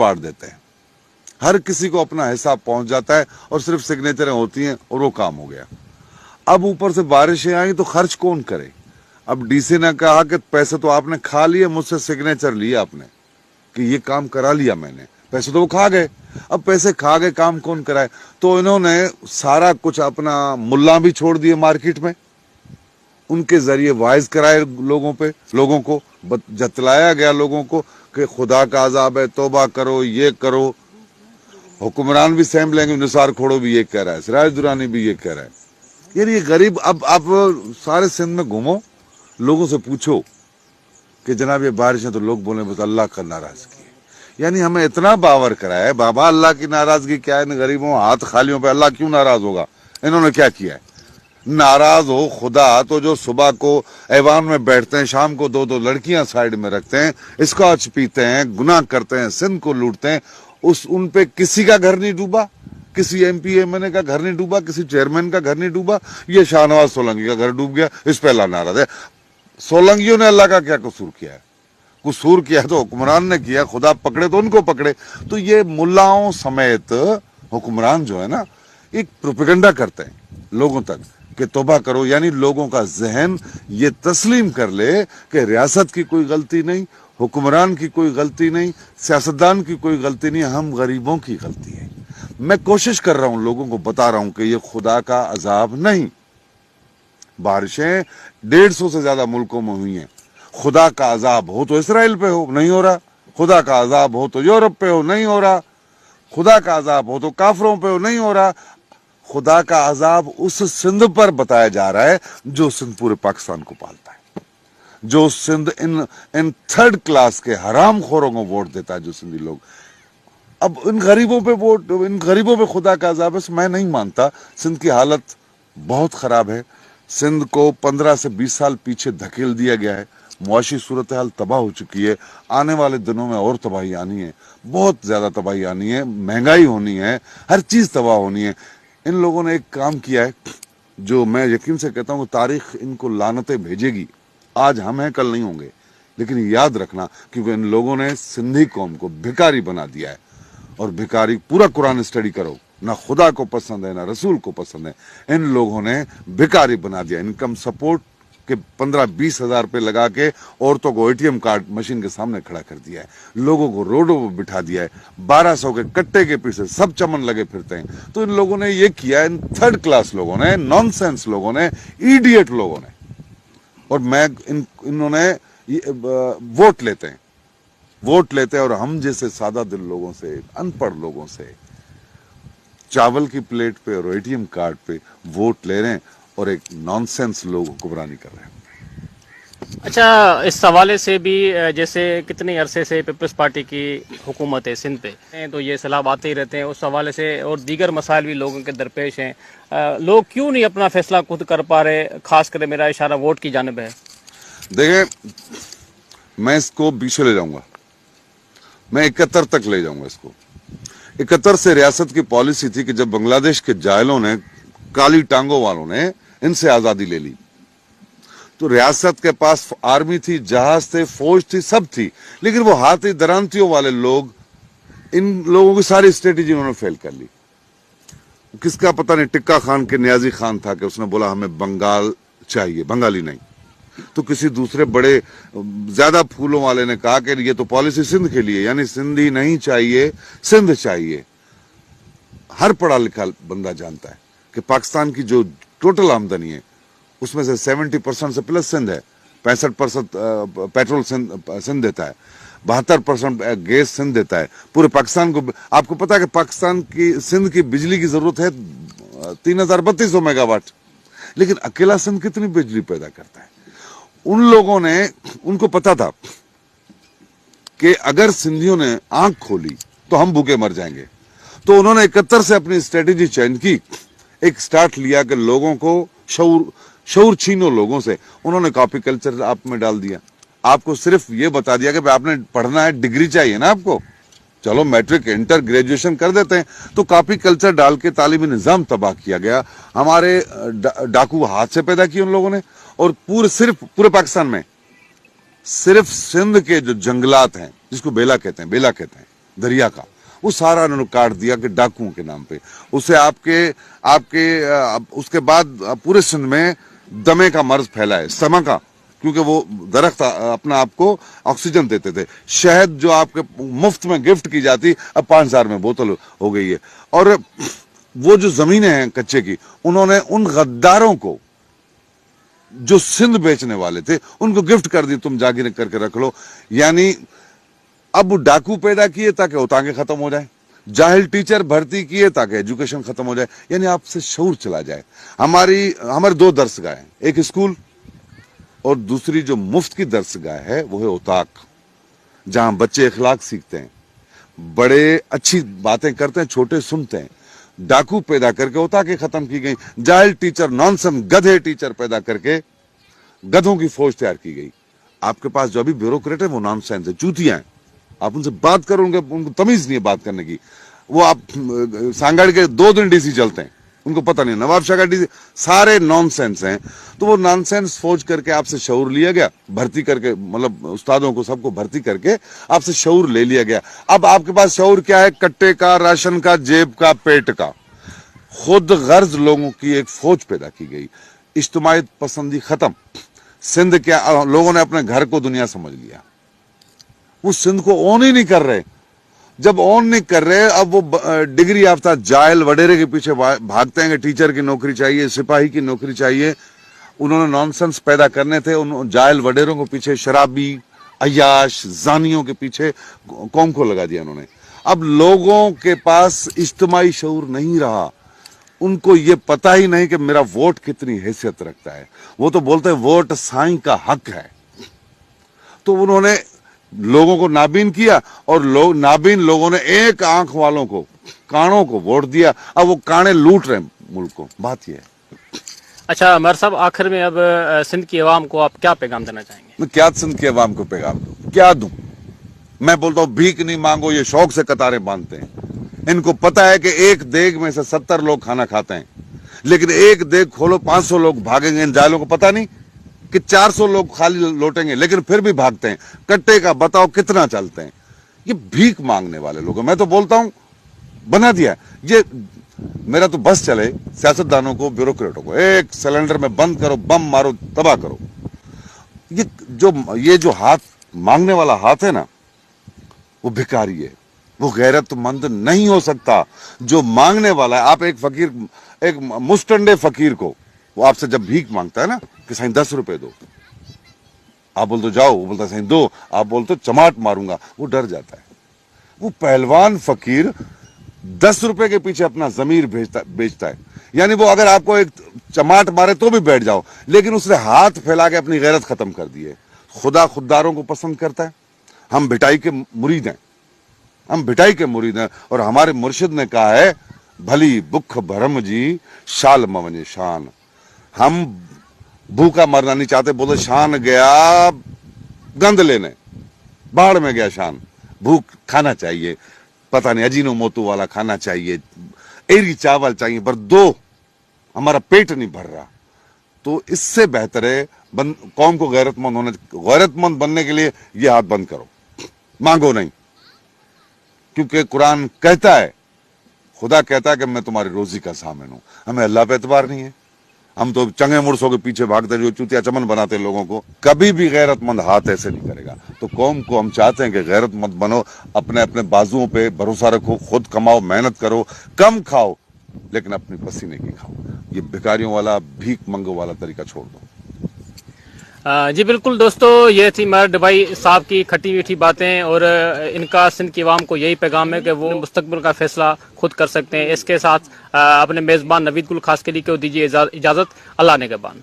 बांट देते हैं, हर किसी को अपना हिसाब पहुंच जाता है और सिर्फ सिग्नेचरें होती हैं और वो काम हो गया। अब ऊपर से बारिशें आई तो खर्च कौन करे? अब डीसी ने कहा कि पैसे तो आपने खा लिए, मुझसे सिग्नेचर लिए आपने कि ये काम करा लिया मैंने, पैसे तो वो खा गए। अब पैसे खा गए, काम कौन कराए? तो इन्होंने सारा कुछ अपना मुल्ला भी छोड़ दिए मार्केट में, उनके जरिए वाइज कराए लोगों को जतलाया गया लोगों को कि खुदा का अजाब है, तौबा करो, ये करो। हुक्मरान भी सहम लेंगे, निसार खोड़ो भी ये कह रहा है, सिराज दुरानी भी ये कह रहा है। यार ये गरीब, अब आप सारे सिंध में घूमो, लोगों से पूछो कि जनाब ये बारिश है, तो लोग बोले बस अल्लाह का नाराजगी है। यानी हमें इतना बावर कराया है, बाबा अल्लाह की नाराजगी क्या है? इन गरीबों हाथ खालियों पे अल्लाह क्यों नाराज होगा? इन्होंने क्या किया है? नाराज हो खुदा तो जो सुबह को ऐवान में बैठते हैं, शाम को दो दो लड़कियां साइड में रखते हैं, स्कॉच पीते हैं, गुनाह करते हैं, सिंध को लूटते हैं, उन पे किसी का घर नहीं डूबा, किसी एमपी एमएलए का घर नहीं डूबा, किसी चेयरमैन का घर नहीं डूबा। ये शाहनवाज सोलंकी का घर डूब गया, इस पे अल्लाह नाराज है। सोलंकियों ने अल्लाह का क्या कसूर किया है? कसूर किया तो हुक्मरान ने किया, खुदा पकड़े तो उनको पकड़े। तो ये मुल्लाओं समेत हुक्मरान जो है ना, एक प्रोपेगेंडा करते हैं लोगों तक कि तौबा करो, यानी लोगों का जहन ये तस्लीम कर ले कि रियासत की कोई गलती नहीं, हुक्मरान की कोई गलती नहीं, सियासतदान की कोई गलती नहीं, हम गरीबों की गलती है। मैं कोशिश कर रहा हूं, लोगों को बता रहा हूं कि ये खुदा का अजाब नहीं। बारिशें 150 से ज्यादा मुल्कों में हुई हैं। खुदा का अजाब हो तो इसराइल पे हो, नहीं हो रहा। खुदा का अजाब हो तो यूरोप पे हो, नहीं हो रहा। खुदा का अजाब हो तो काफरों पे हो, नहीं हो रहा। खुदा का अजाब उस सिंध पर बताया जा रहा है जो सिंध पूरे पाकिस्तान को पालता है, जो सिंध इन थर्ड क्लास के हराम खोरों को वोट देता है, जो सिंधी लोग। अब इन गरीबों पे खुदा का अजाब है। मैं नहीं मानता। सिंध की हालत बहुत खराब है। सिंध को 15 से 20 साल पीछे धकेल दिया गया है। मुआशी सूरत हाल तबाह हो चुकी है। आने वाले दिनों में और तबाही आनी है, बहुत ज्यादा तबाही आनी है, महंगाई होनी है, हर चीज तबाह होनी है। इन लोगों ने एक काम किया है जो मैं यकीन से कहता हूँ तारीख इनको लानतें भेजेगी। आज हम हैं, कल नहीं होंगे, लेकिन याद रखना, क्योंकि इन लोगों ने सिंधी कौम को भिखारी बना दिया है। और भिखारी, पूरा कुरान स्टडी करो, ना खुदा को पसंद है ना रसूल को पसंद है। इन लोगों ने भिखारी बना दिया। इनकम सपोर्ट के 15-20 हजार रुपये लगा के औरतों को एटीएम कार्ड मशीन के सामने खड़ा कर दिया है, लोगों को रोडों पर बिठा दिया है, 1200 के कट्टे के पीछे सब चमन लगे फिरते हैं। तो इन लोगों ने ये किया, इन थर्ड क्लास लोगों ने, नॉनसेंस लोगों ने, इडियट लोगों ने। और इन्होंने वोट लेते हैं और हम जैसे सादा दिल लोगों से, अनपढ़ लोगों से चावल की प्लेट पे और एटीएम कार्ड पे वोट ले रहे हैं और एक नॉनसेंस लोग हुक्मरानी कर रहे हैं। अच्छा, इस हवाले से भी जैसे कितने अरसे से पीपल्स पार्टी की हुकूमत है सिंध पे, तो ये सलाह आते ही रहते हैं। उस हवाले से और दीगर मसाइल भी लोगों के दरपेश हैं। लोग क्यों नहीं अपना फैसला खुद कर पा रहे? खास कर मेरा इशारा वोट की जानिब है। देखें, मैं इसको पीछे ले जाऊंगा, मैं 71 तक ले जाऊंगा इसको। 71 से रियासत की पॉलिसी थी कि जब बांग्लादेश के जायलों ने, काली टांगों वालों ने इनसे आजादी ले ली, तो रियासत के पास आर्मी थी, जहाज थे, फौज थी, सब थी, लेकिन वो हाथी दरांतियों वाले लोग, इन लोगों की सारी स्ट्रेटेजी उन्होंने फेल कर ली। किसका पता नहीं, टिक्का खान के न्याजी खान था कि उसने बोला हमें बंगाल चाहिए, बंगाली नहीं। तो किसी दूसरे बड़े ज्यादा फूलों वाले ने कहा कि ये तो पॉलिसी सिंध के लिए, यानी सिंधी नहीं चाहिए, सिंध चाहिए। हर पढ़ा लिखा बंदा जानता है कि पाकिस्तान की जो टोटल आमदनी है उसमें से 70% से प्लस सिंध है। 65% पेट्रोल सिंध देता है, 72% गैस सिंध देता है पूरे पाकिस्तान को। आपको पता है कि पाकिस्तान की, सिंध की बिजली की जरूरत है 3200 मेगावाट, लेकिन अकेला सिंध कितनी बिजली पैदा करता है? उन लोगों ने, उनको पता था कि अगर सिंधियों ने आंख खोली तो हम भूखे मर जाएंगे। तो उन्होंने 71 से अपनी स्ट्रेटेजी चेंज की, एक स्टार्ट लिया कि लोगों को शऊर छीनो लोगों से। उन्होंने कॉपी कल्चर आप में डाल दिया। आपको सिर्फ ये बता दिया कि आपने पढ़ना है, डिग्री चाहिए ना आपको, चलो मैट्रिक, इंटर, ग्रेजुएशन कर देते हैं। तो कॉपी कल्चर डाल के तालीमी निजाम तबाह किया गया। हमारे डाकू हाथ से पैदा किए उन लोगों ने। और पूरे पाकिस्तान में सिर्फ सिंध के जो जंगलात हैं, जिसको बेला कहते हैं, दरिया का, वो सारा उन्होंने काट दिया कि डाकुओं के नाम पे। उसे उसके बाद पूरे सिंध में दमे का मर्ज फैला है, समा का, क्योंकि वो दरख्त अपना आपको ऑक्सीजन देते थे। शहद जो आपके मुफ्त में गिफ्ट की जाती, अब 5,000 में बोतल हो गई है। और वो जो जमीनें हैं कच्चे की, उन्होंने उन गद्दारों को जो सिंध बेचने वाले थे उनको गिफ्ट कर दी, तुम जागीर करके रख लो। यानी अब डाकू पैदा किए ताकि उतांगे खत्म हो जाए, जाहिल टीचर भर्ती किए ताकि एजुकेशन खत्म हो जाए, यानी आपसे शऊर चला जाए। हमारे 2 दरसगाह हैं, एक स्कूल और दूसरी जो मुफ्त की दरसगाह है वो है उताक, जहां बच्चे इखलाक सीखते हैं, बड़े अच्छी बातें करते हैं, छोटे सुनते हैं। डाकू पैदा करके उताके खत्म की गई, जाहिल टीचर, नॉनसेंस गधे टीचर पैदा करके गधों की फौज तैयार की गई। आपके पास जो अभी ब्यूरोक्रेट है वो नॉनसेंस है, चूतियां हैं। आप उनसे बात करो, उनको तमीज नहीं है बात करने की। वो आप सांगड़ के 2 दिन डीसी चलते हैं, उनको पता नहीं, नवाब शाह का डीसी, सारे नॉनसेंस हैं। तो वो नॉनसेंस फौज करके आपसे शऊर लिया गया, भर्ती करके, मतलब उस्तादों को सबको भर्ती करके आपसे शऊर ले लिया गया। अब आपके पास शऊर क्या है? कट्टे का, राशन का, जेब का, पेट का। खुद गर्ज लोगों की एक फौज पैदा की गई, इज्तिमाई पसंदी खत्म। सिंध क्या, लोगों ने अपने घर को दुनिया समझ लिया, वो सिंध को ऑन ही नहीं कर रहे। जब ऑन नहीं कर रहे, अब वो डिग्री याफ्ता जायल वडेरे के पीछे भागते हैं कि टीचर की नौकरी चाहिए, सिपाही की नौकरी चाहिए। उन्होंने नॉनसेंस पैदा करने थे, उन जायल वडेरों के पीछे, शराबी, अय्याश, जानियों के पीछे कौम को लगा दिया उन्होंने। अब लोगों के पास इज्तिमाई शऊर नहीं रहा, उनको ये पता ही नहीं कि मेरा वोट कितनी हैसियत रखता है। वो तो बोलते हैं वोट साईं का हक है। तो उन्होंने लोगों को नाबीन किया, और नाबीन लोगों ने एक आंख वालों को, कानों को वोट दिया। अब वो काने लूट रहे हैं मुल्क को, बात ये है। अच्छा मेयर साहब, आखिर में अब सिंध की आवाम को आप क्या पैगाम देना चाहेंगे? मैं क्या सिंध की आवाम को पैगाम दूं, क्या दूं? मैं बोलता हूं भीख नहीं मांगो, ये शौक से कतारें बांधते हैं। इनको पता है कि एक देग में से 70 लोग खाना खाते हैं, लेकिन एक देग खोलो 500 लोग भागेंगे। इन जायलों को पता नहीं कि 400 लोग खाली लौटेंगे, लेकिन फिर भी भागते हैं। कट्टे का बताओ कितना चलते हैं। ये भीख मांगने वाले लोग हैं। मैं तो बोलता हूं बना दिया ये, मेरा तो बस चले सियासतदानों को, ब्यूरोक्रेटों को, एक सिलेंडर में बंद करो, बम मारो, तबाह करो। ये जो हाथ मांगने वाला हाथ है ना, वो भिखारी है, वो गैरतमंद नहीं हो सकता। जो मांगने वाला है, आप एक मुस्टंडे फकीर को, वो आपसे जब भीख मांगता है ना कि साईं 10 रुपए दो, आप बोल तो जाओ, वो बोलता है साईं दो, आप बोल तो चमाट मारूंगा, वो डर जाता है। वो पहलवान फकीर 10 रुपए के पीछे अपना जमीर बेचता है। यानी वो अगर आपको एक चमाट मारे तो भी बैठ जाओ, लेकिन उसने हाथ फैला के अपनी गैरत खत्म कर दी है। खुदा खुददारों को पसंद करता है। हम भिटाई के मुरीद हैं, हम भिटाई के मुरीद हैं। और हमारे मुर्शिद ने कहा है, भली बुख भरम जी शाल मवने शान। हम भूखा मरना नहीं चाहते, बोले शान गया गंद लेने, बाढ़ में गया शान। भूख खाना चाहिए, पता नहीं अजीनो मोतू वाला खाना चाहिए, एरी चावल चाहिए, पर दो, हमारा पेट नहीं भर रहा। तो इससे बेहतर है कौम को गैरतमंद बनने के लिए ये हाथ बंद करो, मांगो नहीं। क्योंकि कुरान कहता है, खुदा कहता है कि मैं तुम्हारी रोजी का सामिन हूं। हमें अल्लाह पे एतबार नहीं है, हम तो चंगे मुर्सों के पीछे भागते हैं, जो चूतिया चमन बनाते हैं लोगों को। कभी भी गैरतमंद हाथ ऐसे नहीं करेगा। तो कौम को हम चाहते हैं कि गैरतमंद बनो, अपने अपने बाजुओं पे भरोसा रखो, खुद कमाओ, मेहनत करो, कम खाओ, लेकिन अपनी पसीने की खाओ। ये भिखारियों वाला, भीख मंगो वाला तरीका छोड़ दो। जी बिल्कुल दोस्तों, ये थी मेयर डबाई साहब की खट्टी मीठी बातें, और इनका सिंध की आवाम को यही पैगाम है कि वो मुस्तकबिल का फैसला खुद कर सकते हैं। इसके साथ अपने मेज़बान नवीद गुल खास के लिए को दीजिए इजाज़त। अल्लाह ने के बान।